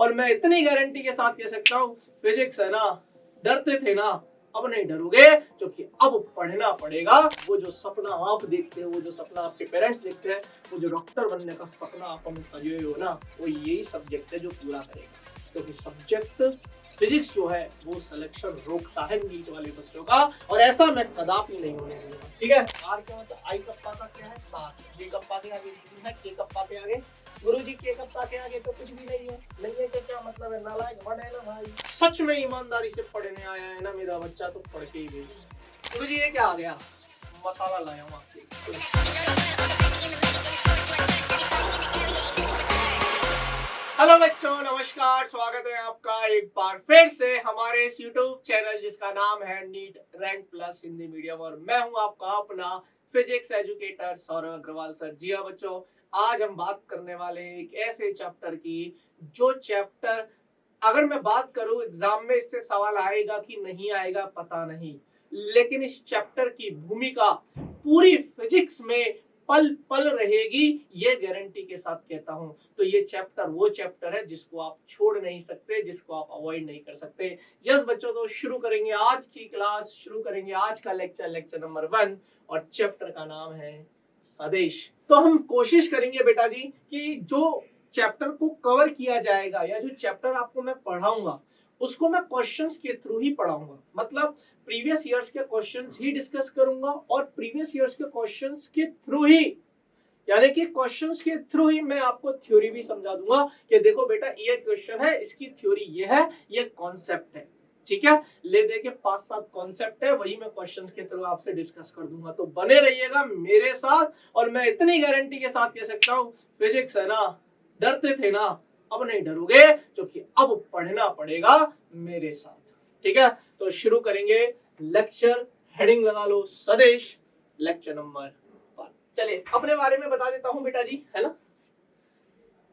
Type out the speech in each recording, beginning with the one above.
और मैं इतनी गारंटी के साथ कह सकता हूँ, फिजिक्स है ना, डरते थे ना, अब नहीं डरोगे, क्योंकि अब पढ़ना पड़ेगा। वो जो सपना आप देखते हो, वो जो सपना आपके पेरेंट्स देखते हैं, वो जो डॉक्टर बनने का सपना आप हमें सजोए हो ना, वो यही सब्जेक्ट है जो पूरा करेगा। क्योंकि सब्जेक्ट फिजिक्स जो है वो सिलेक्शन रोकता है नीट वाले बच्चों का, और ऐसा मैं कदापि नहीं होने दूंगा। ठीक है, आर क्या मतलब आई कप्पा का क्या है 7, जे कप्पा के आगे रीजन है, के कप्पा के आगे गुरुजी, के कप्पा के आगे तो कुछ भी नहीं है। नहीं है क्या मतलब है, नालायक बन है ना भाई। सच में ईमानदारी से पढ़ने आया है ना मेरा बच्चा, तो पढ़ के ही भेजिए। गुरुजी ये क्या आ गया, मसाला लाया हूँ आपके लिए। हेलो बच्चों, नमस्कार, स्वागत है आपका एक बार फिर से हमारे इस YouTube चैनल जिसका नाम है NEET rank plus Hindi medium, और मैं हूं आपका अपना physics educator Saurabh Agrawal sir. जी हाँ बच्चों, आज हम बात करने वाले हैं एक ऐसे चैप्टर की, जो चैप्टर अगर मैं बात करूं एग्जाम में इससे सवाल आएगा कि नहीं आएगा पता नहीं, लेकिन इस चैप्टर की भूमिका पूरी फिजिक्स में पल पल रहेगी, ये गारंटी के साथ कहता हूं। तो ये चैप्टर वो चैप्टर है जिसको आप छोड़ नहीं सकते, जिसको आप अवॉइड नहीं कर सकते। यस बच्चों, तो शुरू करेंगे आज की क्लास, शुरू करेंगे आज का लेक्चर नंबर 1, और चैप्टर का नाम है सदिश। तो हम कोशिश करेंगे बेटा जी कि जो चैप्टर को कवर किया जाएगा, या जो चैप्टर आपको मैं पढ़ाऊंगा उसको मैं क्वेश्चंस के थ्रू ही पढ़ाऊंगा। मतलब प्रीवियस ईयर्स के क्वेश्चंस ही डिस्कस करूंगा, और प्रीवियस ईयर्स के क्वेश्चंस के थ्रू ही, यानी कि क्वेश्चंस के थ्रू ही मैं आपको थ्योरी भी समझा दूंगा कि देखो बेटा ये क्वेश्चन है, इसकी थ्योरी ये है, ये कॉन्सेप्ट है। ठीक है, ले दे के 5-7 कॉन्सेप्ट है, वही मैं क्वेश्चंस के थ्रू आपसे डिस्कस कर दूंगा। तो बने रहिएगा मेरे साथ, और मैं इतनी गारंटी के साथ कह सकता हूँ, फिजिक्स है ना, डरते थे ना, अब नहीं डरोगे, क्योंकि अब पढ़ना पड़ेगा मेरे साथ। ठीक है, तो शुरू करेंगे लेक्चर। हेडिंग लगा लो सदिश, लेक्चर नंबर 1। चलिए अपने बारे में बता देता हूं बेटा जी, है ना।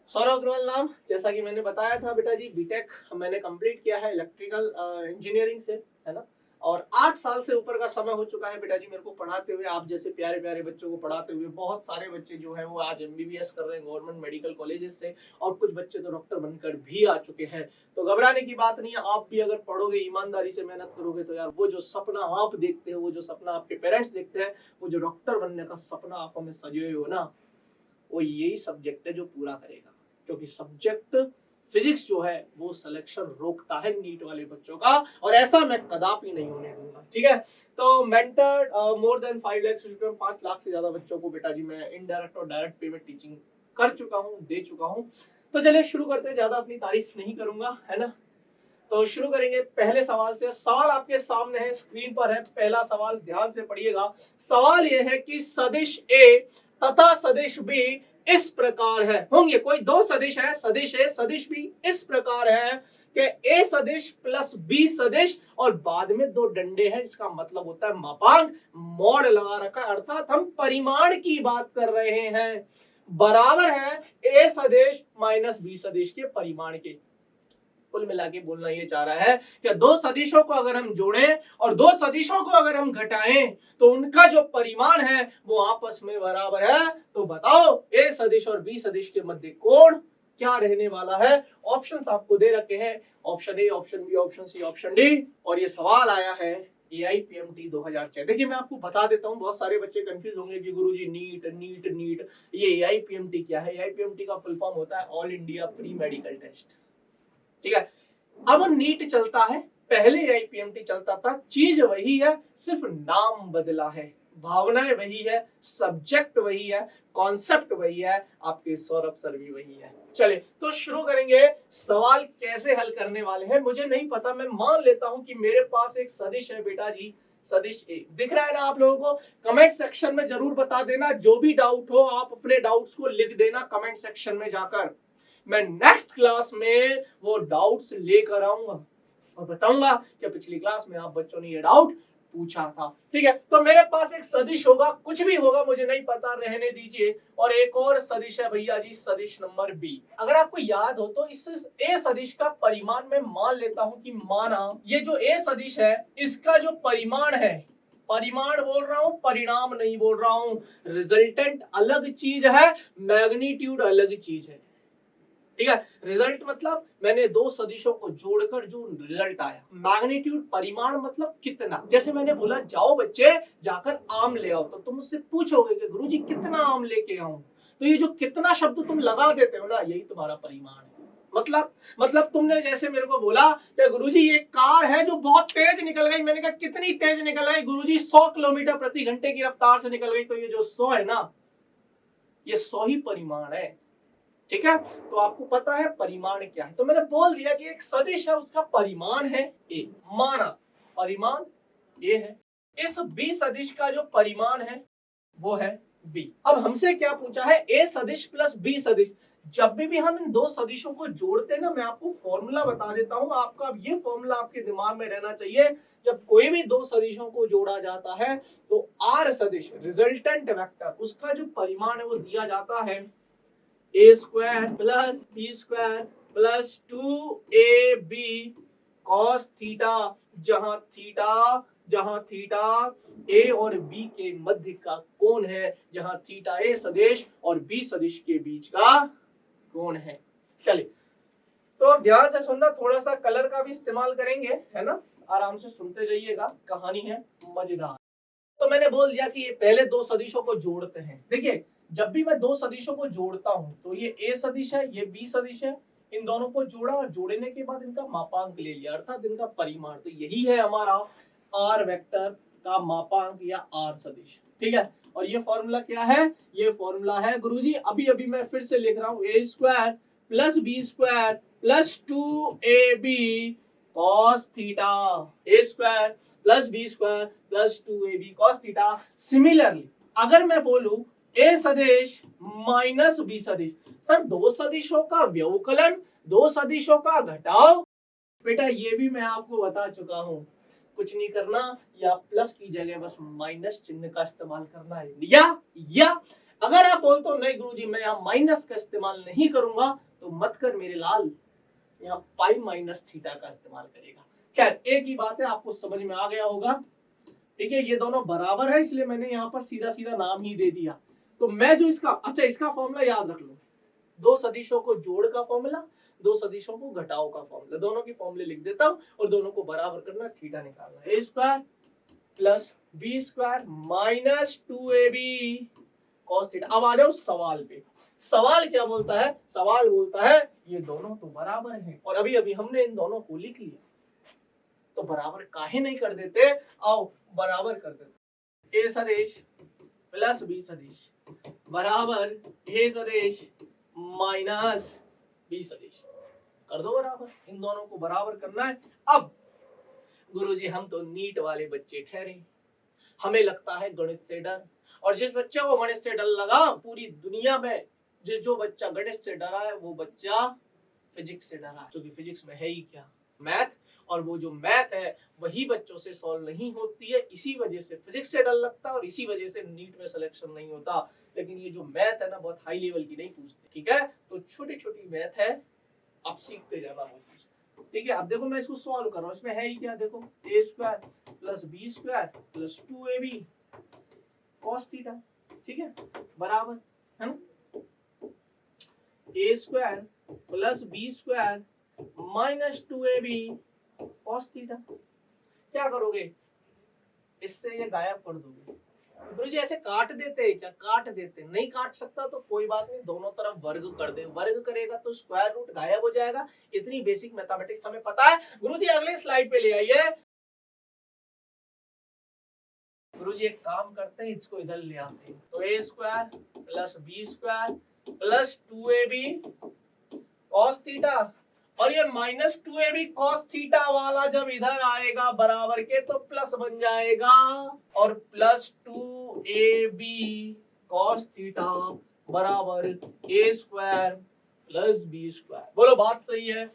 सौरभ अग्रवाल नाम, जैसा कि मैंने बताया था बेटा जी, बीटेक मैंने कंप्लीट किया है इलेक्ट्रिकल इंजीनियरिंग से, है ना। और 8 साल से ऊपर का समय हो चुका है बेटा जी मेरे को पढ़ाते हुए, आप जैसे प्यारे प्यारे बच्चों को पढ़ाते हुए। बहुत सारे बच्चे जो है वो आज एमबीबीएस कर रहे हैं गवर्नमेंट मेडिकल कॉलेजेस से, और कुछ बच्चे तो डॉक्टर बनकर भी आ चुके हैं। तो घबराने की बात नहीं है, आप भी अगर पढ़ोगे, ईमानदारी से मेहनत करोगे, तो यार वो जो सपना आप देखते हो, वो जो सपना आपके पेरेंट्स देखते हैं, वो जो डॉक्टर बनने का सपना आप हमें सजोए हो ना, वो यही सब्जेक्ट है जो पूरा करेगा। क्योंकि सब्जेक्ट फिजिक्स जो है वो सिलेक्शन रोकता है नीट वाले बच्चों का, और ऐसा मैं कदापि नहीं होने दूंगा। ठीक है, तो mentored more than 5 lakh student, 5 lakh से ज्यादा बच्चों को बेटा जी मैं इनडायरेक्ट और डायरेक्ट पेमेंट टीचिंग कर चुका हूँ, दे चुका हूँ। तो चलिए शुरू करते हैं, ज्यादा अपनी तारीफ नहीं करूंगा, है ना। तो शुरू करेंगे पहले सवाल से। सवाल आपके सामने है, स्क्रीन पर है। पहला सवाल ध्यान से पढ़िएगा। सवाल यह है कि सदिश ए तथा सदिश बी इस प्रकार है। होंगे कोई दो सदिश है, सदिश ए सदिश बी इस प्रकार है कि ए सदिश प्लस बी सदिश, और बाद में दो डंडे हैं, इसका मतलब होता है मापांक, मॉड लगा रखा है, अर्थात हम परिमाण की बात कर रहे हैं। बराबर है ए सदिश माइनस बी सदिश के परिमाण के। कुल मिला के बोलना ये चाह रहा है कि दो सदिशों को अगर हम जोड़ें और दो सदिशों को अगर हम घटाएं, तो उनका जो परिमाण है वो आपस में बराबर है। तो बताओ ए सदिश और बी सदिश के मध्य कोण क्या रहने वाला है। ऑप्शंस आपको दे रखे हैं, option A, option B, option C, option D, और ये सवाल आया है AIPMT 2006। देखिए मैं आपको बता देता हूँ, बहुत सारे बच्चे कंफ्यूज होंगे कि गुरुजी नीट नीट नीट, ये AIPMT क्या है। AIPMT का फुल फॉर्म होता है all India pre medical test. ठीक है, अब नीट चलता है, पहले AIPMT चलता था, चीज वही है, सिर्फ नाम बदला है, भावनाएं वही है, सब्जेक्ट वही है, कॉन्सेप्ट वही है, आपके सौरभ सर भी वही है। चले तो शुरू करेंगे। सवाल कैसे हल करने वाले हैं मुझे नहीं पता, मैं मान लेता हूं कि मेरे पास एक सदिश है बेटा जी, सदिश ए दिख रहा है ना आप लोगों को। कमेंट सेक्शन में जरूर बता देना, जो भी डाउट हो आप अपने डाउट्स को लिख देना कमेंट सेक्शन में जाकर। मैं नेक्स्ट क्लास में वो डाउट्स लेकर आऊंगा और बताऊंगा कि पिछली क्लास में आप बच्चों ने ये डाउट पूछा था। ठीक है, तो मेरे पास एक सदिश होगा, कुछ भी होगा मुझे नहीं पता, रहने दीजिए। और एक और सदिश है भैया जी, सदिश नंबर बी। अगर आपको याद हो तो इस ए सदिश का परिमाण मैं मान लेता हूं कि माना ये जो ए सदिश है इसका जो परिमाण है, परिमाण बोल रहा हूं, परिणाम नहीं बोल रहा हूं, रिजल्टेंट अलग चीज है, मैग्नीट्यूड अलग चीज है। ठीक है। रिजल्ट मतलब मैंने दो सदिशों को जोड़कर जो रिजल्ट आया। मैग्नीट्यूड परिमाण मतलब कितना। जैसे मैंने बोला जाओ बच्चे जाकर आम ले आओ, तो तुम मुझसे पूछोगे कि गुरुजी कितना आम लेके आऊं, तो ये जो कितना शब्द तुम लगा देते हो ना, यही तुम्हारा परिमाण है। मतलब तुमने जैसे मेरे को बोला कि गुरुजी ये कार है जो बहुत तेज निकल गई, मैंने कहा कितनी तेज निकल गई, गुरुजी 100 किलोमीटर प्रति घंटे की रफ्तार से निकल गई, तो ये जो 100 है ना, ये 100 ही परिमाण है। ठीक है, तो आपको पता है परिमाण क्या है, तो मैंने बोल दिया कि एक सदिश है उसका परिमाण है ए, माना परिमाण ए है। इस बी सदिश का जो परिमाण है वो है बी। अब हमसे क्या पूछा है, ए सदिश प्लस बी सदिश। जब भी हम इन दो सदिशों को जोड़ते हैं ना, मैं आपको फॉर्मूला बता देता हूं, आपका अब ये फॉर्मूला आपके दिमाग में रहना चाहिए। जब कोई भी दो सदिशों को जोड़ा जाता है तो आर सदिश रिजल्टेंट वेक्टर, उसका जो परिमाण है वो दिया जाता है A square plus B square plus 2ab cos theta, जहां थीटा ए और बी के मध्य का कोण है, जहां थीटा ए सदिश और बी सदिश के बीच का कोण है। चलिए, तो अब ध्यान से सुनना, थोड़ा सा कलर का भी इस्तेमाल करेंगे, है ना, आराम से सुनते जाइएगा, कहानी है मजेदार। तो मैंने बोल दिया कि ये पहले दो सदिशों को जोड़ते हैं। देखिए, जब भी मैं दो सदिशों को जोड़ता हूं तो ये ए सदिश है, ये बी सदिश है, इन दोनों को जोड़ा और जोड़ने के बाद इनका मापांक ले लिया, अर्थात इनका परिमाण। तो यही है हमारा आर वेक्टर का मापांक या आर सदिश। ठीक है, और ये फॉर्मूला क्या है, ये फॉर्मूला है गुरुजी, अभी मैं फिर से लिख रहा हूं, A square plus B square plus 2ab cos theta, A square plus B square plus 2ab cos theta. Similarly अगर मैं बोलूं ए सदिश माइनस बी सदिश, सर दो सदिशों का व्यवकलन, दो सदिशों का घटाव, बेटा ये भी मैं आपको बता चुका हूं, कुछ नहीं करना, या प्लस की जगह बस माइनस चिन्ह का इस्तेमाल करना है। या अगर आप बोलते हो नहीं गुरुजी मैं यहाँ माइनस का इस्तेमाल नहीं करूंगा, तो मत कर मेरे लाल, यहाँ पाई माइनस थीटा का इस्तेमाल करेगा। खैर एक ही बात है, आपको समझ में आ गया होगा। ठीक है, ये दोनों बराबर है, इसलिए मैंने यहाँ पर सीधा सीधा नाम ही दे दिया। तो मैं जो इसका फॉर्मूला याद रख लो, दो सदिशों को जोड़ का फॉर्मूला, दो सदिशों को घटाओ का फॉर्मूला, दोनों की फॉर्मूले लिख देता हूं और दोनों को बराबर करना, थीटा निकालना, A square plus B square minus 2ab cos theta. अब आ जाओ सवाल पे। सवाल क्या बोलता है, सवाल बोलता है ये दोनों तो बराबर हैं, और अभी हमने इन दोनों को लिख लिया, तो बराबर काहे नहीं कर देते, आओ बराबर कर देते। ए सदिश प्लस बी सदिश बराबर ए सदिश माइनस बी सदिश, कर दो बराबर, इन दोनों को बराबर करना है। अब गुरुजी हम तो नीट वाले बच्चे ठहरे, हमें लगता है गणित से डर, और जिस बच्चे को गणित से डर लगा, पूरी दुनिया में जो बच्चा गणित से डरा है वो बच्चा फिजिक्स से डरा है, क्योंकि फिजिक्स में है ही क्या, मैथ, और वो जो मैथ है वही बच्चों से सॉल्व नहीं होती है, इसी वजह से फिजिक्स से डर लगता है और इसी वजह से नीट में सिलेक्शन नहीं होता। लेकिन ये जो मैथ है ना, बहुत हाई लेवल की नहीं पूछते, ठीक है, तो छोटी छोटी मैथ है, आप सीखते जाना वो चीज। ठीक है, अब देखो मैं इसको सॉल्व कर रहा हूँ, इसमें है ही क्या, देखो A square plus B square plus 2ab cos theta, ठीक है, बराबर है ना, A square plus B square minus 2ab cos theta. क्या करोगे, इससे ये गायब कर दोगे। गुरुजी ऐसे काट देते हैं क्या, काट देते, नहीं काट सकता तो कोई बात नहीं, दोनों तरफ वर्ग कर दे, वर्ग करेगा तो स्क्वायर रूट गायब हो जाएगा। इतनी बेसिक मैथमेटिक्स हमें पता है। गुरुजी अगले स्लाइड पे ले आइए। गुरुजी एक काम करते हैं, इसको इधर ले आते हैं, तो A square plus B square plus 2ab cos theta, और ये माइनस 2ab cos थीटा वाला जब इधर आएगा बराबर के, तो प्लस बन जाएगा, और प्लस 2ab cos थीटा बराबर a square plus b square. बोलो बात सही है,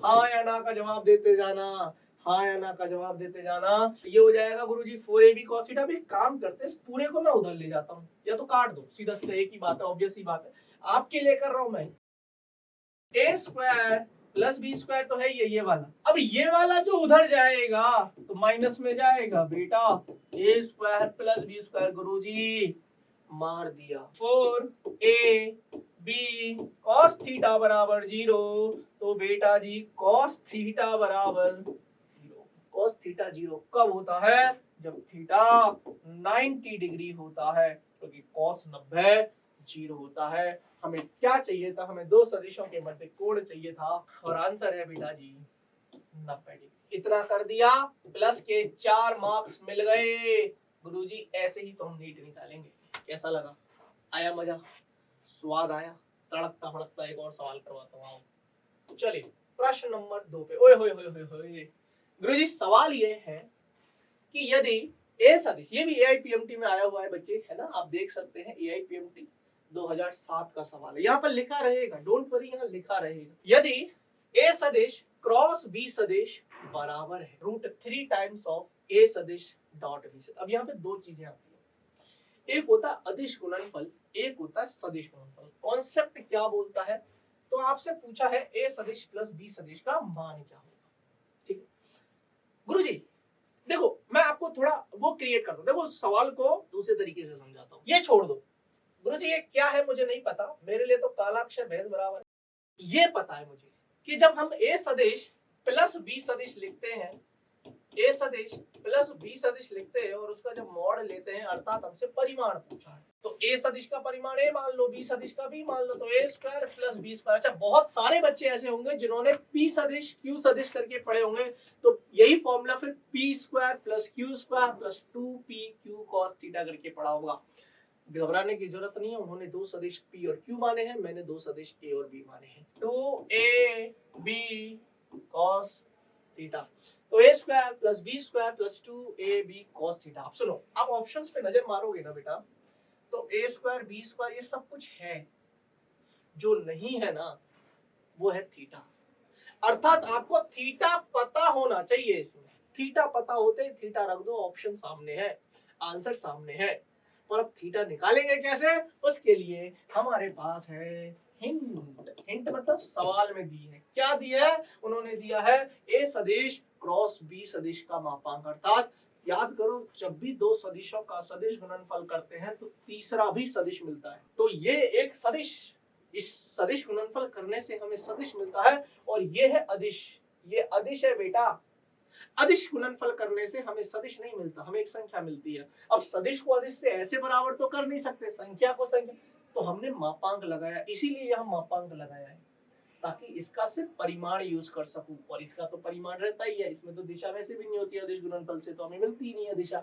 हाँ या ना का जवाब देते जाना, हाँ या ना का जवाब देते जाना। ये हो जाएगा गुरुजी 4ab cos थीटा। भी काम करते हैं, इस पूरे को मैं उधर ले जाता हूँ, या तो काट दो, सीधा सीधा एक ही बात है, ऑब्वियस ही बात है, आपके लिए कर रहा हूं मैं। a square plus B square तो है ये वाला, अब ये वाला जो उधर जाएगा तो माइनस में जाएगा बेटा, ए स्क्वायर प्लस बी स्क्वायर गुरुजी मार दिया 4ab cos थीटा बराबर 0, तो बेटा जी cos थीटा बराबर 0। cos थीटा 0 कब होता है? जब थीटा 90 डिग्री होता है, क्योंकि cos 90 0 होता है। हमें क्या चाहिए था? हमें दो सदिशों के मध्य कोण चाहिए था, और आंसर है बेटा जी 90 डिग्री। इतना कर दिया, प्लस के 4 मार्क्स मिल गए। गुरुजी ऐसे ही तो हम नीट निकालेंगे। कैसा लगा? आया मजा? स्वाद आया? तड़कता भड़कता एक और सवाल करवाता हूँ, आओ। चलिए प्रश्न नंबर 2 पे। ओए होए होए होए होए। गुरुजी सवाल ये है कि यदि ए सदिश, ये भी एआईपीएमटी में आया हुआ है बच्चे, है ना, आप देख सकते हैं एआईपीएमटी 2007 का सवाल है। यहाँ पर लिखा रहेगा, डोंट वरी, यहाँ लिखा रहेगा, यदि ए सदिश क्रॉस बी सदिश बराबर है √3 टाइम्स ऑफ ए सदिश डॉट बी सदिश। अब यहाँ पे दो चीजें आती है, एक होता है अदिश गुणनफल, एक होता है सदिश गुणनफल। कॉन्सेप्ट क्या बोलता है? तो आपसे पूछा है ए सदिश प्लस बी सदिश का मान क्या होगा। ठीक है गुरुजी, देखो मैं आपको थोड़ा वो क्रिएट कर दूं। देखो सवाल को दूसरे तरीके से समझाता हूँ, ये छोड़ दो गुरुजी ये क्या है मुझे नहीं पता, मेरे लिए तो काला अक्षर भैंस बराबर है। ये पता है मुझे कि जब हम ए सदिश प्लस बी सदिश लिखते हैं, ए सदिश प्लस बी सदिश लिखते हैं और उसका जब मॉड लेते हैं, अर्थात हमसे परिमाण पूछा है, तो ए सदिश का परिमाण ए मान लो, बी सदिश का बी मान लो, तो A square plus B square. अच्छा बहुत सारे बच्चे ऐसे होंगे जिन्होंने पी सदिश क्यू सदिश करके पढ़े होंगे, तो यही फॉर्मूला फिर P square plus Q square plus 2p cos theta करके पढ़ा होगा। घबराने की जरूरत नहीं है, उन्होंने दो सदिश पी और क्यू माने हैं, मैंने दो सदिश ए और बी माने हैं। 2ab cos थीटा, तो A square plus B square plus 2ab cos theta. आप सुनो, आप ऑप्शंस पे नजर मारोगे ना बेटा, तो ए स्क्वायर बी स्क्वायर ये सब कुछ है, जो नहीं है ना वो है थीटा। अर्थात आपको थीटा पता होना चाहिए। इसमें थीटा पता होते ही थीटा रख दो, ऑप्शन सामने है, आंसर सामने है। और अब थीटा निकालेंगे कैसे? उसके लिए हमारे पास है हिंट। हिंट मतलब सवाल में दी है, क्या दिया है? उन्होंने दिया है ए सदिश क्रॉस बी सदिश का मापांक। अर्थात याद करो, जब भी दो सदिशों का सदिश गुणनफल करते हैं तो तीसरा भी सदिश मिलता है। तो ये एक सदिश, इस सदिश गुणनफल करने से हमें सदिश मिलता है, और ये है अदिश, ये अदिश है बेटा। अदिश गुणनफल करने से हमें सदिश नहीं मिलता, हमें एक संख्या मिलती है। अब सदिश को अदिश से ऐसे बराबर तो कर नहीं सकते, संख्या को संख्या, तो हमने मापांक लगाया, इसीलिए यहाँ मापांक लगाया है, ताकि इसका सिर्फ परिमाण यूज कर सकूं, और इसका तो परिमाण रहता ही है, इसमें तो दिशा वैसे भी नहीं होती है, अदिश गुणनफल से तो हमें मिलती ही नहीं है दिशा।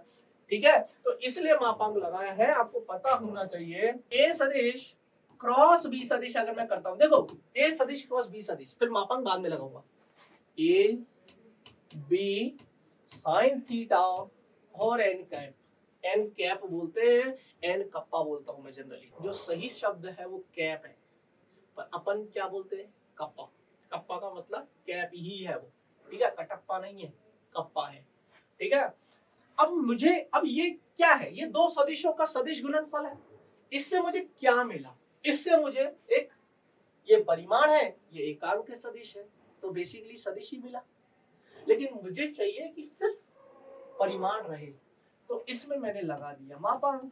ठीक है, तो इसलिए मापांक लगाया है। आपको पता होना चाहिए ए सदिश क्रॉस बी सदिश अगर मैं करता हूं, देखो ए सदिश क्रॉस बी सदिश, फिर मापांक बाद में लगाऊंगा, ए बी साइन थीटा और एन कैप। एन कैप बोलते हैं, एन कप्पा बोलता हूं मैं जनरली, जो सही शब्द है वो कैप है, पर अपन क्या बोलते हैं? कप्पा। कप्पा का मतलब कैप ही है वो, ठीक है, कटप्पा नहीं है, कप्पा है। ठीक है, अब ये क्या है? ये दो सदिशों का सदिश गुणनफल है। इससे मुझे क्या मिला? इससे मुझे एक, ये परिमाण है, ये एकांक के सदिश है, तो बेसिकली सदिश ही मिला। लेकिन मुझे चाहिए कि सिर्फ परिमाण रहे, तो इसमें मैंने लगा दिया मापांक।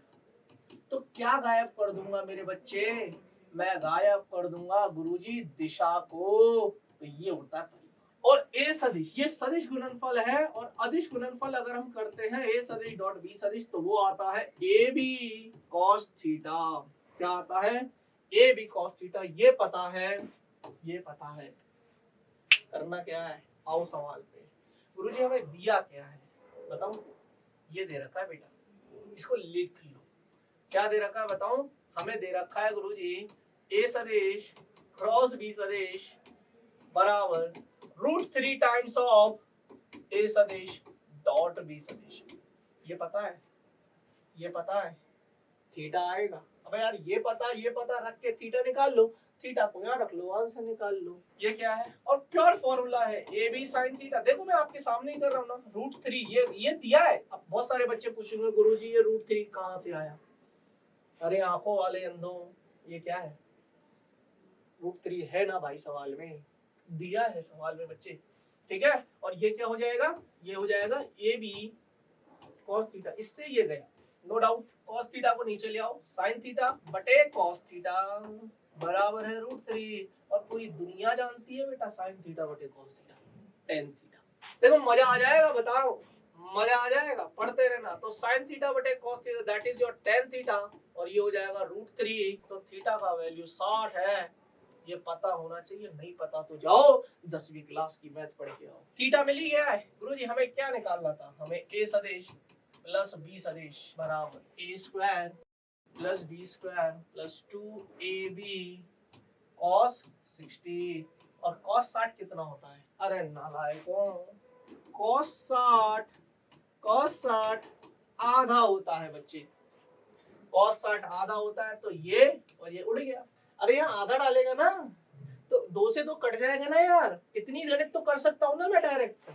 तो क्या गायब कर दूंगा मेरे बच्चे? मैं गायब कर दूंगा गुरुजी दिशा को। तो ये होता है और ए सदिश, ये सदिश गुणनफल है, और अदिश गुणनफल अगर हम करते हैं ए सदिश डॉट बी सदिश, तो वो आता है ए बी कॉस थीटा। क्या आता है? A B cos theta. ये पता है, ये पता है। करना क्या है? आओ सवाल पे। गुरुजी हमें दिया क्या है बताओ? ये दे रखा है बेटा, इसको लिख लो। क्या दे रखा है बताओ? हमें दे रखा है गुरुजी ए सदिश क्रॉस बी सदिश बराबर √3 टाइम्स ऑफ ए सदिश डॉट बी सदिश। ये पता है, ये पता है, थीटा आएगा। अब यार ये पता रख के थीटा निकाल लो, थीटा को यहाँ रख लो, आंसर निकाल लो। ये क्या है? और प्योर फॉर्मूला है ए बी साइन थीटा। देखो मैं आपके सामने ही कर रहा हूँ ना, √3 ये दिया है। अब बहुत सारे बच्चे पूछेंगे गुरुजी ये √3 कहाँ से आया? अरे आंखों वाले अंधों, ये क्या है? √3 है ना भाई, सवाल में दिया है, सवाल में बच्चे। ठीक है, और ये क्या हो जाएगा? ये हो जाएगा ए बी कॉस थीटा। इससे ये गया, नो डाउट। cos थीटा को नीचे ले आओ, sin थीटा बटे cos थीटा बराबर है √3, और पूरी दुनिया जानती है बेटा sin थीटा बटे cos थीटा tan थीटा। देखो मजा आ जाएगा, बता रहा हूँ, मजा आ जाएगा, पढ़ते रहना। तो sin थीटा बटे cos theta that is your tan theta, और ये हो जाएगा √3। तो थीटा का वैल्यू 60 है, ये पता होना चाहिए, नहीं पता तो जाओ 10वीं क्लास की मैथ पढ़ के आओ। थीटा मिल ही गया है गुरुजी, हमें क्या निकालना था, हमें a सदिश प्लस b सदिश बराबर a square plus b square plus 2ab cos 60, और cos 60 कितना होता है, अरे नालायकों, cos 60 आधा होता है बच्चे, cos 60 आधा होता है, तो ये और ये उड़ गया। अरे यहाँ आधा डालेगा ना तो 2 से 2 कट जाएगा ना यार, इतनी गणित तो कर सकता हूँ ना मैं डायरेक्ट।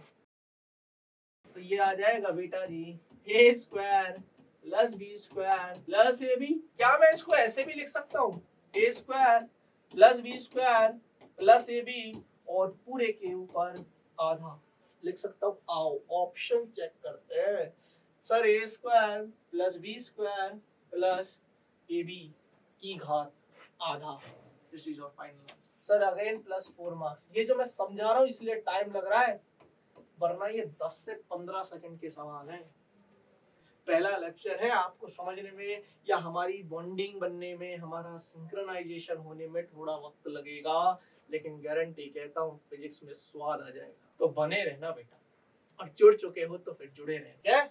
तो ये आ जाएगा बेटा जी a square plus b square plus ab, क्या मैं इसको ऐसे भी लिख सकता हूँ, a square plus b square plus ab, और पूरे के ऊपर आधा लिख सकता हूँ। आओ ऑप्शन चेक करते हैं। Sir a square plus b square plus ab की घात आधा, this is your final answer. Sir again plus 4 marks, ये जो मैं समझा रहा हूँ इसलिए टाइम लग रहा है, वरना ये 10 से 15 सेकंड के सवाल हैं। पहला लेक्चर है, आपको समझने में या हमारी बॉन्डिंग बनने में, हमारा सिंक्रोनाइजेशन होने में थोड़ा वक्त लगेगा, लेकिन गारंटी कहता हूँ फिजिक्स में स्वाद आ जाएगा। तो बने रहना बेटा, और जुड़ चुके हो तो फिर जुड़े रहें। क्या?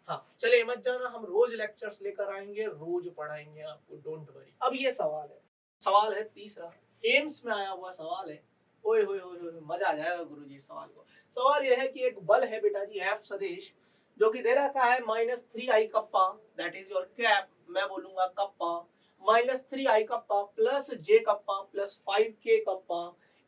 हाँ चलिए मत जाना, हम रोज लेक्चर्स लेकर आएंगे, रोज पढ़ाएंगे आपको, डोंट वरी। अब ये सवाल है तीसरा, एम्स में आया हुआ सवाल है। ओए होए होए, मजा आ जाएगा गुरुजी सवाल को। सवाल यह है कि एक बल है बेटा जी F सदिश, जो कि दे रखा है -3i kappa, that is your cap, मैं बोलूंगा kappa, -3i kappa plus j kappa plus 5k kappa,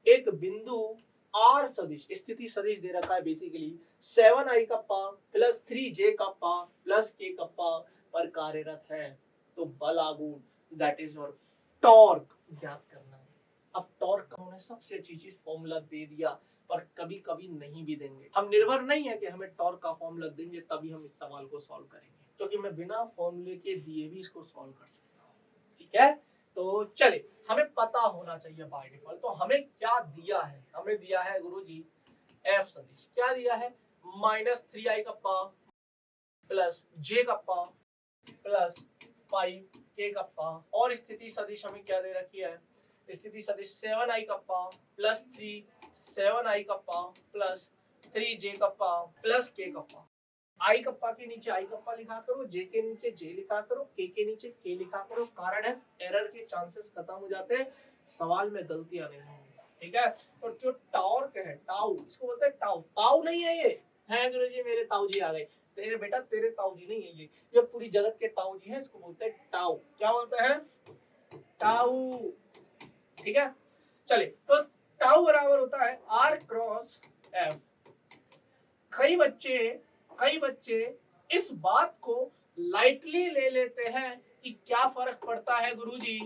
एक बिंदु R सदिश, स्थिति सदिश दे रखा है basically 7i kappa plus 3j kappa plus k kappa पर कार्यरत है। तो बल आघूर्ण दैट इज योर टॉर्क ज्ञात करना है। अब टॉर्क का उन्होंने सबसे अच्छी चीज फॉर्मूला दे दिया, पर कभी कभी नहीं भी देंगे। हम निर्भर नहीं है कि हमें टॉर्क का फॉर्मूला देंगे तभी हम इस सवाल को सॉल्व करेंगे, क्योंकि मैं बिना फॉर्मूले के दिए भी इसको सॉल्व कर सकता हूँ। ठीक है, तो चले, हमें पता होना चाहिए बाय डिफॉल्ट। तो हमें क्या दिया है, हमें दिया है गुरुजी एफ सदिश, क्या दिया है, -3i kappa plus j kappa plus 5k kappa, और स्थिति सदिश हमें क्या दे रखी है, स्थिति सदिश 7i kappa plus 7i kappa plus 3j kappa plus k kappa. i kappa के नीचे i कप्पा लिखा करो, j के नीचे j लिखा करो, k के नीचे k लिखा करो, कारण है एरर के चांसेस खत्म हो जाते हैं, सवाल में गलतियां नहीं होंगी। ठीक है, और जो टॉर्क है, टाउ, इसको बोलते हैं टाउ, ताऊ नहीं है ये, है गुरुजी मेरे ताऊ जी आ गए, तेरे बेटा तेरे ताऊ जी नहीं है ये पूरी जगत के ताऊ जी है, इसको बोलते हैं टाउ। क्या बोलते हैं, टाउ। ठीक है, चले, तो टाउ बराबर होता है R क्रॉस F। कई बच्चे इस बात को लाइटली ले लेते हैं कि क्या फर्क पड़ता है गुरुजी,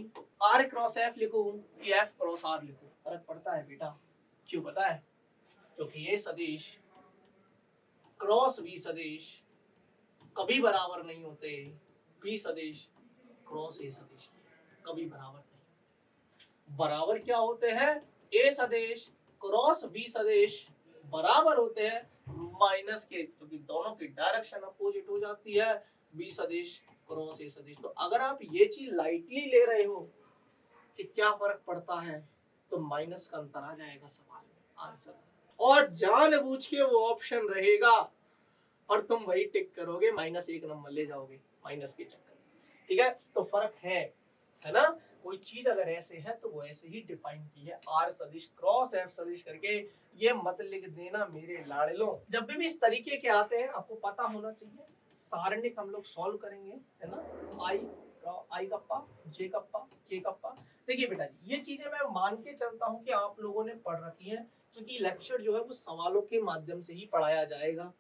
R क्रॉस F लिखूं कि F क्रॉस R लिखूं। फर्क पड़ता है बेटा, क्यों पता है, क्योंकि ये सदिश क्रॉस B सदिश कभी बराबर नहीं होते, B सदिश क्रॉस A सदिश कभी बराबर नहीं। बराबर क्या होते हैं, A सदिश क्रॉस B सदिश बराबर होते हैं माइनस के, क्योंकि दोनों की डायरेक्शन अपोजिट हो जाती है, B सदिश क्रॉस A सदिश। तो अगर आप ये चीज लाइटली ले रहे हो कि क्या फर्क पड़ता है, तो माइनस का अंतर आ जाएगा सवाल में आंसर, और जानबूझ के वो ऑप्शन रहेगा और तुम वही टिक करोगे, -1 नंबर ले जाओगे माइनस के चक्कर में। ठीक है, तो फर्क है ना, कोई चीज अगर ऐसे है तो वो ऐसे ही डिफाइन की है, R सदिश क्रॉस F सदिश करके, ये मत लिख देना मेरे लाडलों। जब भी इस तरीके के आते हैं आपको पता होना चाहिए, सारणिक हम लोग सॉल्व करेंगे, है ना, I kappa, J kappa, K kappa. देखिए बेटा जी, ये चीजें मैं मान के चलता हूँ कि आप लोगों ने पढ़ रखी है, क्योंकि लेक्चर जो है वो सवालों के माध्यम से ही पढ़ाया जाएगा,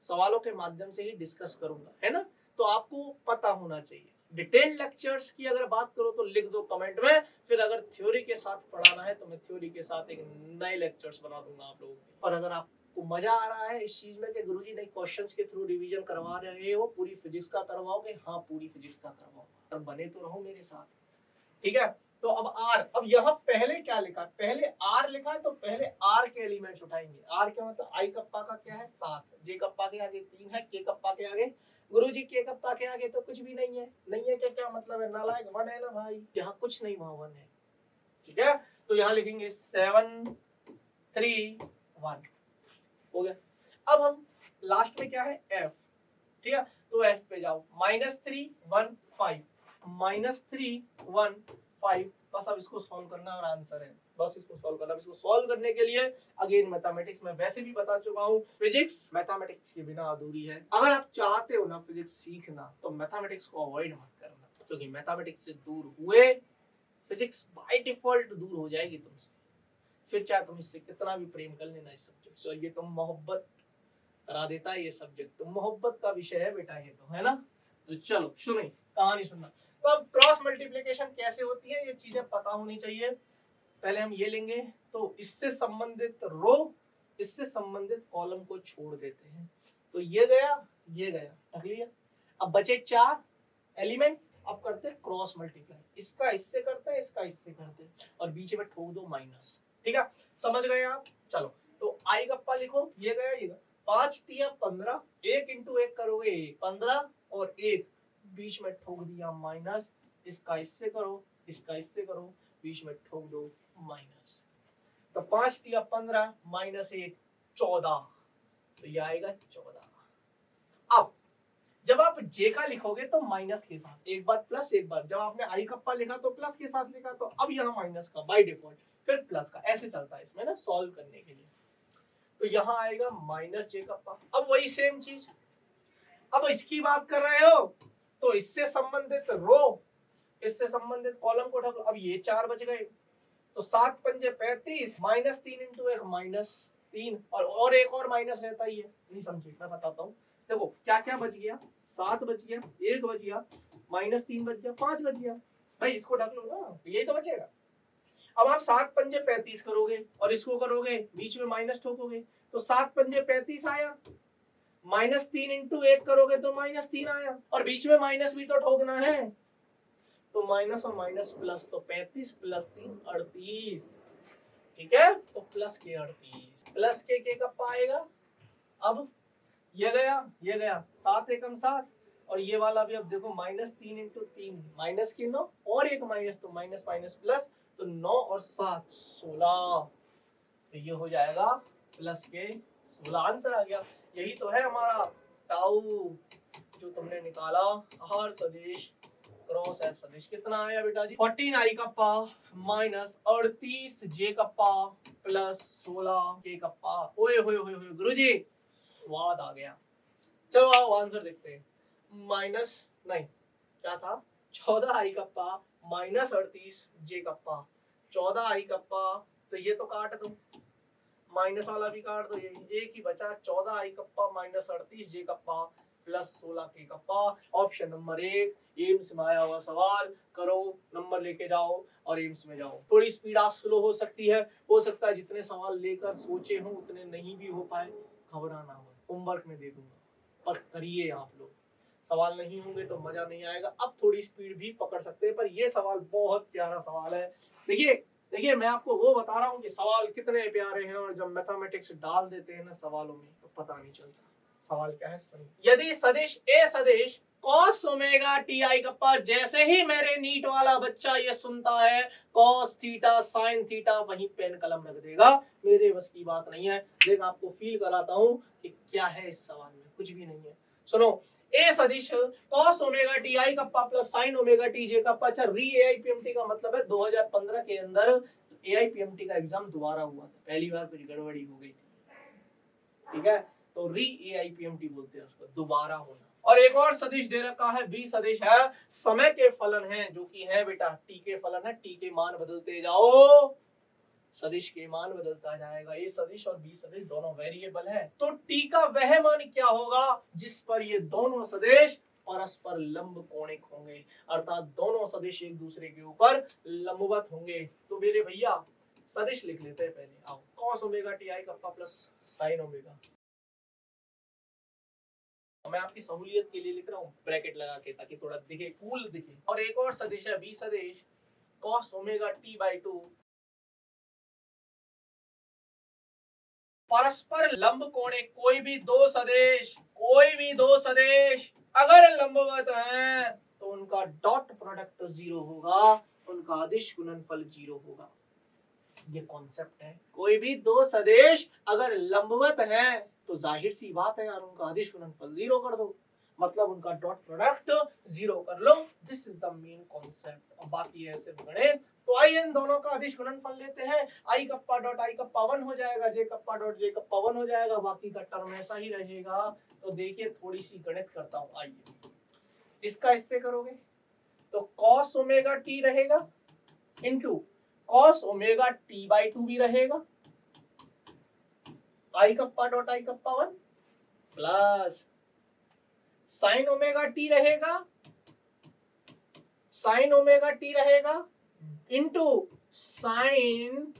सवालों के माध्यम से ही डिस्कस करूंगा, है ना, तो आपको पता होना चाहिए। डिटेल लेक्चर्स की अगर बात करो तो लिख दो कमेंट में, फिर अगर थ्योरी के साथ पढ़ाना है तो मैं थ्योरी के साथ एक नए लेक्चर्स बना दूंगा आप लोगों के। और अगर आप को मजा आ रहा है इस चीज में कि गुरुजी नए क्वेश्चंस के थ्रू रिवीजन करवा रहे हो, पूरी फिजिक्स का करवाओगे? हाँ पूरी फिजिक्स का करवाओगे, और बने तो रहो मेरे साथ, ठीक है। तो अब आर, अब यहाँ पहले क्या लिखा, पहले आर लिखा है, तो पहले आर के एलिमेंट्स उठाएंगे। आर क्या मतलब, आई कप्पा का क्या है 7, जे कप्पा के आगे 3 है, के कप्पा के आगे, गुरुजी के कप्पा के आगे तो कुछ भी नहीं है। नहीं है क्या मतलब है, नालायक 1 है ना भाई, यहाँ कुछ नहीं, वहां 1 है, ठीक है। तो यहाँ लिखेंगे 7 3 1, हो गया। अब हम लास्ट में क्या है f, ठीक है, तो f पे जाओ, -3 1 5, -3 1 5, बस अब इसको सॉल्व करना और आंसर है, बस इसको सॉल्व करना। इसको सॉल्व करने के लिए अगेन मैथमेटिक्स में वैसे भी बता चुका हूँ, फिजिक्स मैथमेटिक्स के बिना अधूरी है। अगर आप चाहते हो ना फिजिक्स सीखना, तो मैथमेटिक्स को अवॉइड मत करना, क्योंकि मैथमेटिक्स से दूर हुए फिजिक्स बाय डिफॉल्ट दूर हो जाएगी तुमसे, फिर चाहे तुम इससे कितना भी प्रेम कर लेना इस सब्जेक्ट से, और ये तुम मोहब्बत करा देता है ये सब्जेक्ट, तो मोहब्बत का विषय है बेटा ये तो, है ना। तो चलो सुनिए कहानी सुनना। तो अब क्रॉस मल्टीप्लिकेशन कैसे होती है ये चीजें पता होनी चाहिए। पहले हम ये लेंगे, तो इससे संबंधित रो, इससे संबंधित कॉलम को छोड़ देते हैं, तो ये गया ये गया, रख लिया। अब बचे 4 एलिमेंट, अब करते हैं क्रॉस मल्टीप्लाई, इसका इससे करते हैं, इसका इससे करते हैं, और बीच में ठोक दो माइनस, ठीक है, समझ गए आप। चलो तो आई कप्पा लिखो, ये गया ये गया, 5 तिया 15, 1 इंटू 1 करोगे 15, और 1 बीच में ठोक दिया माइनस, इसका इससे करो, इसका इससे करो, बीच में ठोक दो माइनस, तो 5 तिया 15 माइनस 1 14, तो ये आएगा 14। अब जब आप जे का लिखोगे तो माइनस के साथ, एक बार प्लस एक बार, जब आपने आई कप्पा लिखा तो प्लस के साथ लिखा, तो अब यहाँ माइनस का बाय डिफॉल्ट, फिर प्लस का, ऐसे चलता है इसमें ना सॉल्व करने के लिए। तो यहाँ आएगा माइनस जे कप्पा। अब वही सेम चीज, अब इसकी बात कर रहे हो तो इससे संबंधित रो, इससे संबंधित कॉलम को उठा, अब ये 4 बच गए, तो 7 पंजे 35, -3 इंटू 1 -3, और एक और माइनस रहता ही है, नहीं समझे मैं बताता हूँ। देखो क्या क्या बच गया, 7 बच गया, 1 बच गया, -3 बच गया, 5 बच गया, भाई इसको ढक लो ना, यही तो बचेगा। अब आप 7 पंजे 35 करोगे और इसको करोगे, बीच में माइनस ठोकोगे, तो 7 पंजे 35 आया, -3 इंटू 1 करोगे तो -3 आया, और बीच में माइनस भी तो ठोकना है, तो माइनस और माइनस प्लस, तो 35 प्लस 3 38, ठीक है, तो प्लस के 38, प्लस के कब आएगा। अब ये गया 7 एकम 7, और ये वाला भी अब देखो -3 इंटू 3 माइनस के 9, और एक माइनस, तो माइनस माइनस प्लस, तो 9 और 7 16, तो ये हो जाएगा प्लस के 16, आंसर आ गया। यही तो है हमारा टाउ जो तुमने निकाला, आर सदिश क्रॉस एफ सदिश, कितना आया बेटा जी, 14 आई कप्पा माइनस 38 जे कप्पा प्लस 16 के कप्पा। ओए होए होए होए गुरुजी स्वाद आ गया। चलो आओ आंसर देखते हैं, माइनस नहीं क्या था, 14 आई कप्पा माइनस 38 जे कप्पा, 14 आई कप्पा, तो ये तो काट दो, माइनस वाला भी काट दो, यही एक ही बचा, 14 आई कप्पा माइनस 38 जे कप्पा प्लस 16 के कप्पा। ऑप्शन नंबर 1 एम्स में आया हुआ सवाल करो, नंबर लेके जाओ और एम्स में जाओ। थोड़ी स्पीड आप स्लो हो सकती है, हो सकता है जितने सवाल लेकर सोचे हो उतने नहीं भी हो पाए, घबराना हो, होमवर्क में दे दूंगा, पर करिए आप लोग, सवाल नहीं होंगे तो मजा नहीं आएगा। अब थोड़ी स्पीड भी पकड़ सकते हैं, पर ये सवाल बहुत प्यारा सवाल है। देखिए मैं आपको वो बता रहा हूँ कि सवाल कितने प्यारे हैं, और जब मैथमेटिक्स डाल देते हैं ना सवालों में तो पता नहीं चलता। सवाल क्या है सुनिए, यदि सदिश ए सदिश cos omega T I kappa, जैसे ही मेरे नीट वाला बच्चा ये सुनता है cos थीटा sin थीटा, वहीं पेन कलम रख देगा, मेरे बस की बात नहीं है। लेकिन आपको फील कराता हूँ कि क्या है इस सवाल में, कुछ भी नहीं है। सुनो, ए सदिश cos omega T I cap plus sin omega T J kappa. अच्छा री एआईपीएमटी का मतलब है 2015 के अंदर एआईपीएमटी का एग्जाम दोबारा हुआ था, पहली बार कुछ गड़बड़ी हो गई थी, ठीक है, तो री एआईपीएमटी बोलते हैं उसको, दोबारा होना। और एक और सदिश दे रखा है, बी सदिश है, समय के फलन है, जो कि है बेटा टी के फलन है, टी के मान बदलते जाओ, सदिश के मान बदलता जाएगा। ए सदिश और बी सदिश दोनों वेरिएबल है, तो टी का वह मान क्या होगा जिस पर ये दोनों सदिश परस्पर लंब कोणिक होंगे, अर्थात दोनों सदिश एक दूसरे के ऊपर लंबवत होंगे। तो मेरे भैया सदिश लिख लेते हैं पहले, आओ cos omega T I cap plus sine omega. मैं आपकी सहूलियत के लिए लिख रहा हूँ ब्रैकेट लगा के, ताकि थोड़ा दिखे, कूल दिखे। और एक और सदिश है बी सदिश कॉस ओमेगा टी बाई 2 परस्पर लंब कोणे कोई भी दो सदिश अगर लंबवत हैं तो उनका डॉट प्रोडक्ट 0 होगा, उनका अदिश गुणनफल 0 होगा। ये कॉन्सेप्ट है। कोई भी दो सदिश अगर लंबवत हैं तो जाहिर सी बात है यार, उनका अदिश गुणनफल 0 कर दो, मतलब उनका डॉट प्रोडक्ट 0 कर लो। This is the main concept. अब बाकी है सिर्फ गणित। तो आइए इन दोनों का अदिश गुणनफल लेते हैं। आई कप्पा डॉट आई कप्पा 1 हो जाएगा, जे कप्पा डॉट जे कप्पा 1 हो जाएगा, बाकी का टर्म ऐसा ही रहेगा। तो देखिए थोड़ी सी गणित करता हूं। आइए इसका इससे करोगे तो cos ओमेगा टी रहेगा into cos omega T by 2 भी रहेगा, I kappa dot I kappa 1 plus sine omega T रहेगा into sine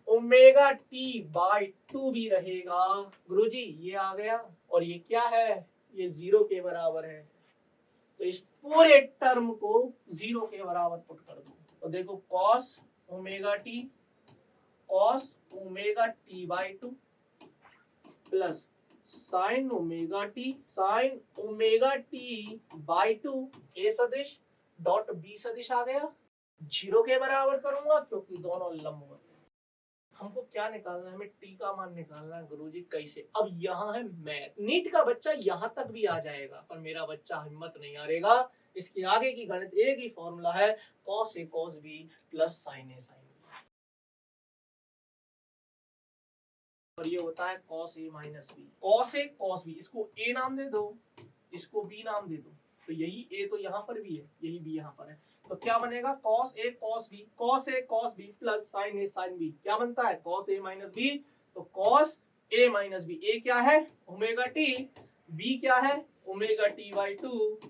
omega T by 2 भी रहेगा। गुरुजी ये आ गया, और ये क्या है, ये 0 के बराबर है। तो इस पूरे टर्म को 0 के बराबर पुट कर दो। तो देखो cos omega T by 2 plus sine omega T by 2 ए सदिश डॉट बी सदिश आ गया, 0 के बराबर करूंगा क्योंकि दोनों लंबवत हैं। हमको क्या निकालना है, हमें टी का मान निकालना है। गुरुजी कैसे? अब यहाँ है मैथ, नीट का बच्चा यहाँ तक भी आ जाएगा, पर मेरा बच्चा हिम्मत नहीं हारेगा। इसके आगे की गणित एक ही फॉर्मूला है, cos a cos b plus sin a sin b, और ये होता है cos a minus b। cos a cos b, इसको a नाम दे दो, इसको b नाम दे दो। तो यही a तो यहाँ पर भी है, यही b यहाँ पर है। तो क्या बनेगा cos a cos b plus sin a sin b। क्या बनता है cos a माइनस b, तो cos a minus b। a क्या है ओमेगा टी, b क्या है ओमेगा टी बाई 2।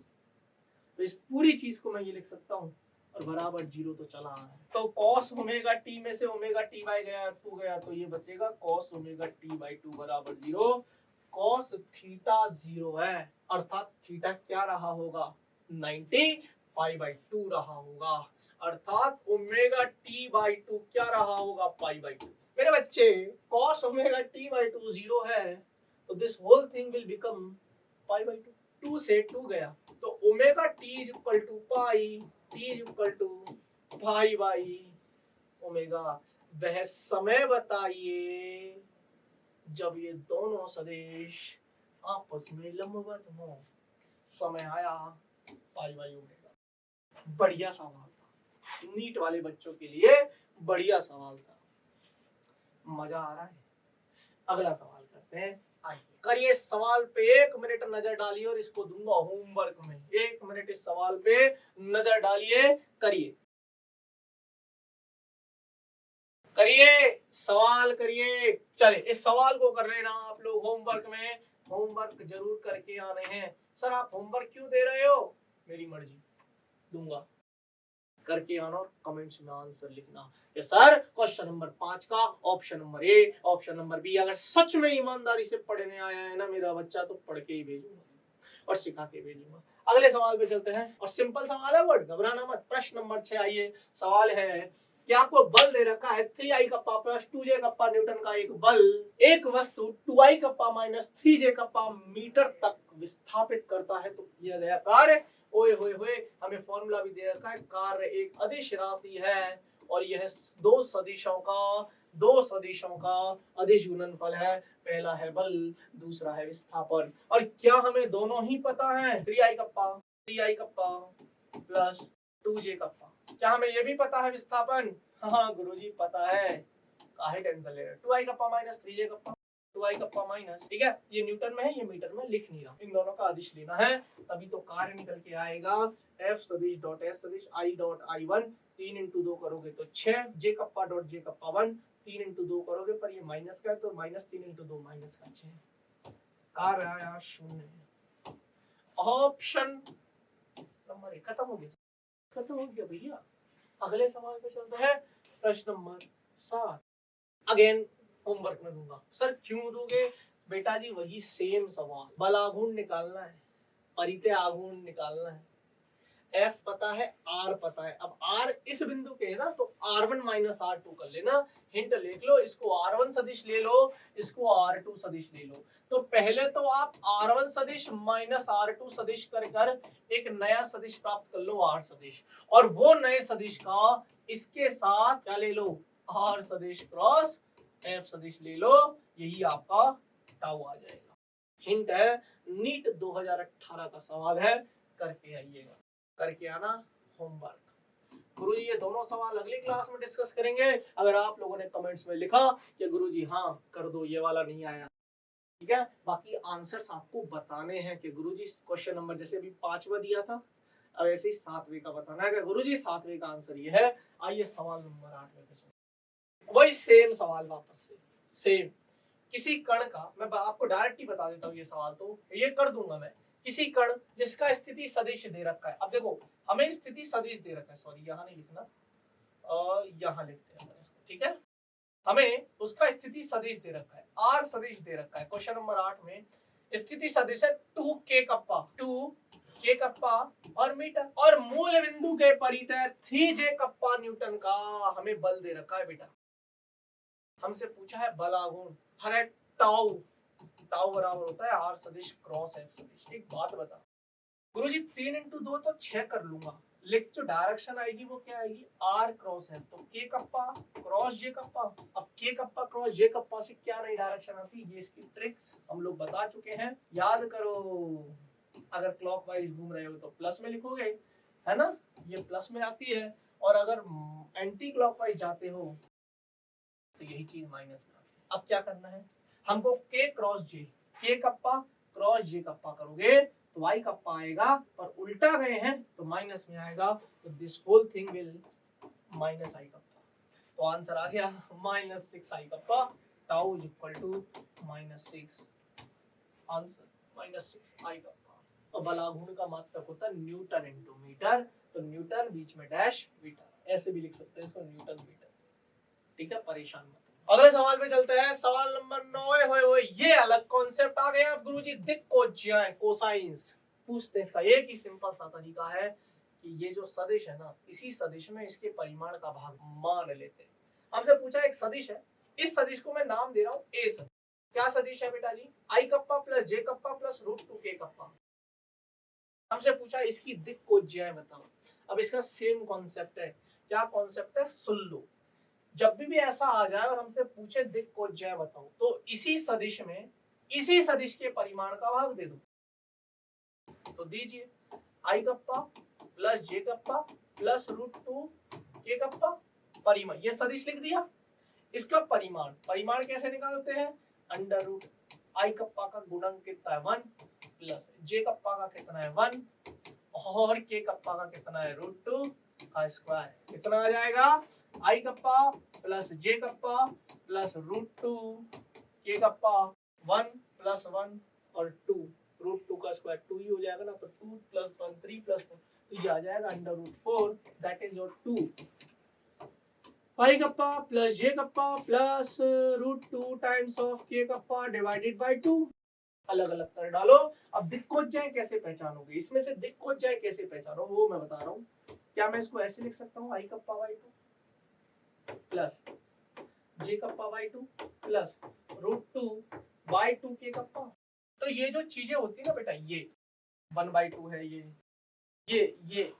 तो इस पूरी चीज को मैं ये लिख सकता हूँ, और बराबर 0 तो चला आ रहा है। तो cos ओमेगा टी में से ओमेगा टी बाई 2 गया, तो ये बचेगा cos ओमेगा टी बाई 2 बराबर 0। cos थीटा 0 है, अर्थात थीटा क्या रहा होगा 90 पाई बाई 2 रहा होगा, अर्थात ओमेगा टी बाई 2 क्या रहा होगा पाई बाई 2। मेरे बच्चे cos ओमेगा टी बाई 2 0 है, तो this whole thing will become pi by 2। 2 से 2 गया, तो omega T is equal to pi, T is equal to pi by omega. वह समय बताइए जब ये दोनों सदिश आपस में लंबवत हो। समय आया पाई बाई ओमेगा। बढ़िया सवाल था, नीट वाले बच्चों के लिए बढ़िया सवाल था। मजा आ रहा है? अगला सवाल करते हैं। आइए करिए सवाल पे 1 मिनट नजर डालिए, और इसको दूंगा होमवर्क में। 1 मिनट इस सवाल पे नजर डालिए, करिए सवाल करिए। चले इस सवाल को कर लेना आप लोग होमवर्क में, होमवर्क जरूर करके आने हैं। सर आप होमवर्क क्यों दे रहे हो? मेरी मर्जी, दूंगा, करके आना और कमेंट्स में आंसर लिखना। ये सर क्वेश्चन नंबर 5 का option number A, option number B. अगर सच में ईमानदारी से पढ़ने आया है ना मेरा बच्चा, तो पढ़ के ही भेजूंगा और सिखा के भेजूंगा। अगले सवाल पे चलते हैं, और सिंपल सवाल है, वर्ड घबराना मत। प्रश्न नंबर 6 आइए। सवाल है कि आपको बल दे रखा है 3i kappa plus 2j kappa Newton का एक बल एक वस्तु 2i kappa minus 3j kappa metre तक विस्थापित करता है, तो किया गया कार्य। ओए होए होए, हमें फॉर्मूला भी दे रखा है। कार्य एक अदिश राशि है, और यह दो सदिशों का अदिश गुणनफल है। पहला है बल, दूसरा है विस्थापन। और क्या हमें दोनों ही पता है? 3i kappa plus 2j kappa. क्या हमें ये भी पता है विस्थापन? हाँ गुरुजी पता है, काहे टेंशन ले रहे? 2i kappa minus 3j kappa, 2i kappa minus, ठीक है, ये न्यूटन में है, ये मीटर में, लिख नहीं रहा। इन दोनों का अदिश लेना है, तभी तो कार्य निकल के आएगा। f सदिश डॉट s सदिश i डॉट i1, 3 इंटू 2 करोगे तो 6, j kappa dot j kappa 1, 3 into 2 करोगे, पर ये माइनस का है तो माइनस 3 इंटू 2 माइनस का 6। कार्य आया 0। ऑप्शन नंबर 1 खत्म हो गया भैया। अगले सवाल पे चलते हैं, प्रश्न नंबर 7। अगेन होमवर्क में दूंगा। सर क्यों दोगे? बेटा जी वही सेम सवाल, बल आघूर्ण निकालना है, परितः आघूर्ण निकालना है, F पता है, R पता है। अब R इस बिंदु के है ना, तो R1 माइनस R2 कर लेना। हिंट लिख लो, इसको R1 सदिश ले लो, इसको R2 सदिश ले लो। तो पहले तो आप R1 सदिश माइनस R2 सदिश कर एक नया सदिश प्राप्त कर लो, R सदिश, और वो नए सदिश का इसके साथ क्या ले लो, R सदिश क्रॉस F सदिश ले लो, यही आपका टाउ आ जाएगा। हिंट है, नीट 2018 का सवाल है, करके आइएगा, करके आना होमवर्क। गुरुजी ये दोनों सवाल अगली क्लास में डिस्कस करेंगे। अगर आप लोगों ने कमेंट्स में लिखा कि गुरुजी हाँ कर दो, ये वाला नहीं आया, ठीक है। बाकी आंसर्स आपको बताने हैं कि गुरुजी क्वेश्चन नंबर जैसे अभी 5वां दिया था, अब ऐसे ही 7वें का बताना है कि गुरुजी 7वें का आंसर ये है। आइए सवाल नंबर 8 पे चलते, वही सेम सवाल वापस से सेम। किसी कण का, मैं आपको डायरेक्ट ही बता देता हूँ, ये सवाल तो ये कर दूंगा मैं। किसी कण जिसका स्थिति सदिश दे रखा है, अब देखो हमें स्थिति सदिश दे रखा है, सॉरी यहाँ नहीं लिखना, यहाँ लिखते हैं इसको, ठीक है। हमें उसका स्थिति सदिश दे रखा है, आर सदिश दे रखा है। क्वेश्चन नंबर 8 में स्थिति सदिश है 2k कप्पा और मीटर, और मूल बिंदु के परितः 3j कप्पा न्यूटन का हमें बल दे रखा है। बेटा हमसे पूछा है बल आघूर्ण, हर टाउ बराबर होता है आर सदिश क्रॉस एफ सदिश। एक बात बता गुरुजी 3 इंटू 2 तो 6 कर लूंगा, लेकिन जो डायरेक्शन आएगी वो क्या आएगी, आर क्रॉस एफ, तो के कप्पा क्रॉस जे कप्पा। अब के कप्पा क्रॉस जे कप्पा से क्या नई डायरेक्शन आती है, ये इसकी ट्रिक्स हम लोग बता चुके हैं, याद करो। अगर क्लॉकवाइज घूम रहे हो तो प्लस में लिखोगे, है ना, ये प्लस में आती है, और अगर एंटी क्लॉकवाइज जाते हो तो यही चीज माइनस में आती है। अब क्या करना है हमको, के क्रॉस जे, के कप्पा क्रॉस जे कप्पा करोगे तो y कप्पा आएगा, और उल्टा गए हैं तो माइनस में आएगा, तो this whole thing will minus I cap. तो आंसर आ गया minus 6 I cap, tau is equal to minus 6, answer minus 6 I cap. तो बल आघूर्ण का मात्रक होता है न्यूटन इंटू मीटर, तो न्यूटन बीच में डैश मीटर, ऐसे भी लिख सकते हैं इसको, न्यूटन मीटर, ठीक है, परेशान मत। अगले सवाल पे चलते हैं, सवाल नंबर 9। होए ये अलग कॉन्सेप्ट आ गया अब गुरुजी, दिक् कोज्याएं कोसाइंस पूछते हैं। इसका एक ही सिंपल सा तरीका है कि ये जो सदिश है ना, इसी सदिश में इसके परिमाण का भाग मान लेते हैं। हमसे पूछा एक सदिश है, इस सदिश को मैं नाम दे रहा हूँ ए सदिश। क्या सदिश है बेटा जी, आई cap plus J cap plus root 2 के कप्पा। हमसे पूछा इसकी दिक् कोज्याएं बताओ। अब इसका सेम कॉन्सेप्ट है, क्या कॉन्सेप्ट है, सुन लो। जब भी ऐसा आ जाए और हमसे पूछे दिक् कोज्याएं बताओ, तो इसी सदिश में इसी सदिश के परिमाण का भाग दे दो। तो दीजिए आई cap plus J cap plus root 2 के कप्पा, परिमाण, ये सदिश लिख दिया। इसका परिमाण कैसे निकालते हैं, अंडर रूट आई कप्पा का गुणन कितना है 1 प्लस जे कप्पा का कितना है 1 और के कप्पा का कितना है रूट 2 का स्क्वायर, कितना आ जाएगा, आई cap plus J cap plus root 2 के कप्पा 1 प्लस 1 और 2, रूट 2 का स्क्वायर 2 ही हो जाएगा ना, तो 2 प्लस 1 3 प्लस 1, तो ये आ जाएगा under root 4, that is your 2 I cap plus J cap plus root 2 times of K cap divided by 2। अलग अलग कर डालो। अब दिक् कोज्याएं कैसे पहचानोगे, इसमें से दिक् कोज्याएं कैसे पहचानो वो मैं बता रहा हूँ। क्या मैं इसको ऐसे लिख सकता हूँ, I kappa by 2 plus J kappa by 2 plus root 2 by 2 के कप्पा। तो ये जो चीजें होती है ना बेटा, ये 1/2 है, ये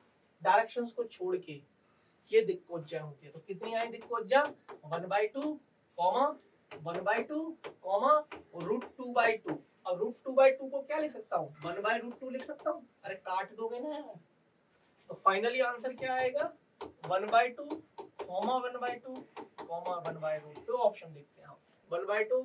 डायरेक्शंस को छोड़ के ये दिक् कोज्या होती है। तो कितनी आई दिक् कोज्या, 1/2 कॉमा 1/2 कॉमा रूट 2/2। अब रूट 2/2 को क्या लिख सकता हूँ, 1/√2 लिख सकता हूँ, अरे काट दोगे ना यार। तो फाइनली आंसर क्या आएगा, 1/2 कॉमा 1/2 कॉमा 1/√2। ऑप्शन देखते हैं आप, 1/2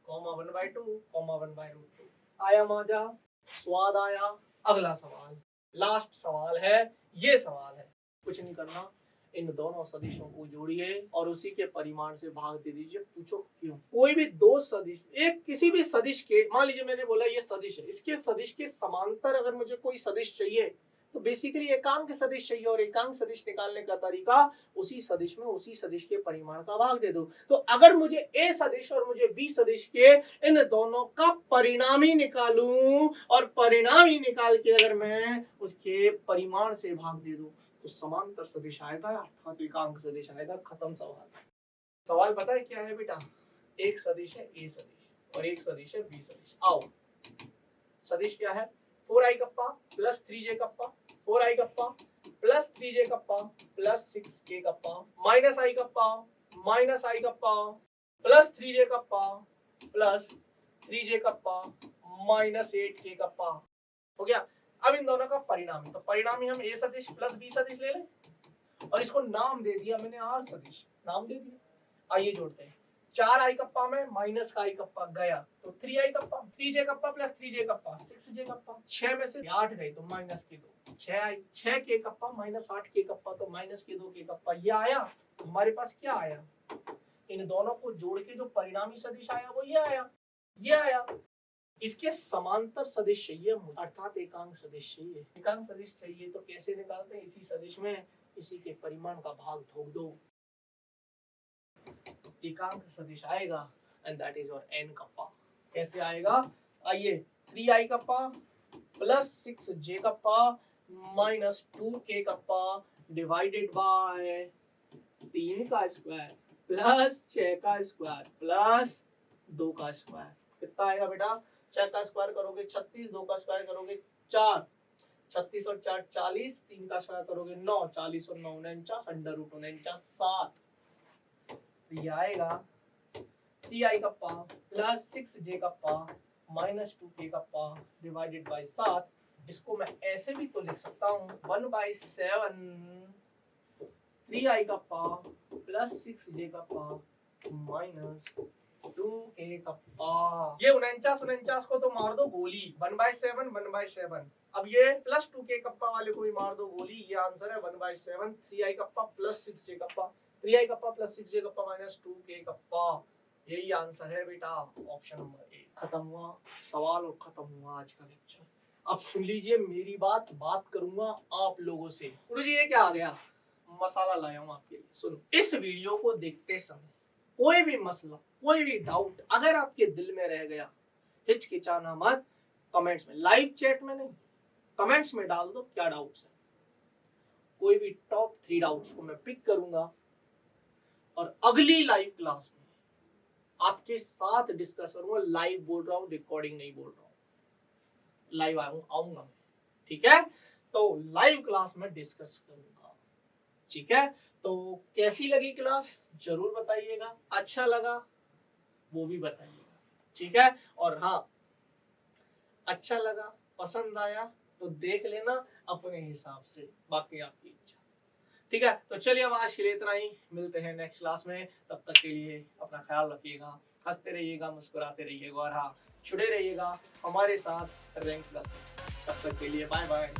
कॉमा 1/2 कॉमा 1/√2। आया मजा, स्वाद आया। अगला सवाल, लास्ट सवाल है, ये सवाल है, कुछ नहीं करना, इन दोनों सदिशों को जोड़िए और उसी के परिमाण से भाग दे दीजिए। पूछो क्यों, कोई भी दो सदिश, एक किसी भी सदिश के, मान लीजिए मैंने बोला ये सदिश है, इसके सदिश के समांतर अगर मुझे कोई सदिश चाहिए तो बेसिकली एकांक सदिश चाहिए और एकांक सदिश निकालने का तरीका उसी सदिश में उसी सदिश के परिमाण का भाग दे दो। तो अगर मुझे ए सदिश और मुझे बी सदिश के इन दोनों का परिणामी निकालूं और परिणामी निकाल के अगर मैं उसके परिमाण से भाग दे दूं तो समांतर सदिश आएगा अर्थात एकांक सदिश आएगा। खत्म सवाल। सवाल पता है क्या है बेटा? एक सदिश है ए सदिश और एक सदिश है बी सदिश। आओ सदिश क्या है? 4i kappa plus 3j kappa 4i kappa plus 3j kappa plus 6k kappa minus i kappa minus i kappa plus 3j kappa plus 3j kappa minus 8k kappa. हो गया। अब इन दोनों का परिणामी, तो परिणामी हम a सदिश प्लस b सदिश ले लें और इसको नाम दे दिया मैंने r सदिश, नाम दे दिया। आइए जोड़ते हैं। 4i कप्पा में माइनस का i कप्पा गया तो 3i kappa 3j kappa plus 3j kappa 6j kappa 6 में से 8 गई तो माइनस के 2 6k kappa minus 8k kappa तो माइनस के 2k कप्पा। ये आया हमारे पास। क्या आया? इन दोनों को जोड़ के जो परिणामी सदिश आया वो ये आया, ये आया। इसके समांतर सदिश चाहिए अर्थात एकांक सदिश चाहिए। एकांक सदिश चाहिए तो कैसे निकालते हैं? इसी सदिश में इसी के परिमाण का भाग ठोक दो, एकांक सदिश आएगा and that is your n kappa. कैसे आएगा? आइए 3i kappa plus 6j kappa minus 2k kappa divided bye 3 का स्क्वायर प्लस 6 का स्क्वायर प्लस 2 का स्क्वायर। कितना आएगा बेटा? 6 का स्क्वायर करोगे 36, 2 का स्क्वायर करोगे 4, 36 और 4 40, 3 का स्क्वायर करोगे 9, 40 और 9 49, अंडर रूट 49 7। ये आएगा 3i kappa plus 6j kappa minus 2k kappa divided bye 7। इसको मैं ऐसे भी तो लिख सकता हूँ 1/7 3i kappa plus 6j kappa minus 2k kappa. ये 49 को तो मार दो गोली, 1/7 1/7। अब ये प्लस 2k कप्पा वाले को भी मार दो गोली। ये आंसर है 1/7 3i kappa plus 6j kappa 3i kappa plus 6j kappa minus 2k kappa. यही आंसर है बेटा, ऑप्शन नंबर ए। खत्म हुआ सवाल और खत्म हुआ आज का लेक्चर। अब सुन लीजिए मेरी बात करूंगा आप लोगों से। गुरुजी ये क्या आ गया? मसाला लाया हूं आपके लिए। सुनो, इस वीडियो को देखते समय कोई भी मसला, कोई भी डाउट अगर आपके दिल में रह गया, हिचकिचाना मत। कमेंट्स में, लाइव चैट में नहीं, कमेंट्स में डाल दो क्या डाउट्स है। कोई भी टॉप 3 डाउट्स को मैं पिक करूंगा और अगली लाइव क्लास में आपके साथ डिस्कस करूंगा। लाइव बोल रहा हूं, रिकॉर्डिंग नहीं बोल रहा हूं। लाइव आऊंगा मैं, ठीक है? तो लाइव क्लास में डिस्कस करूंगा, ठीक है? तो कैसी लगी क्लास जरूर बताइएगा। अच्छा लगा वो भी बताइएगा, ठीक है? और हाँ, अच्छा लगा, पसंद आया तो देख लेना अपने हिसाब से, बाकी आपकी इच्छा, ठीक है? तो चलिए अब आज के लिए इतना ही। मिलते हैं नेक्स्ट क्लास में। तब तक के लिए अपना ख्याल रखिएगा, हंसते रहिएगा, मुस्कुराते रहिएगा और हाँ, जुड़े रहिएगा हमारे साथ रैंक प्लस। तब तक के लिए बाय बाय।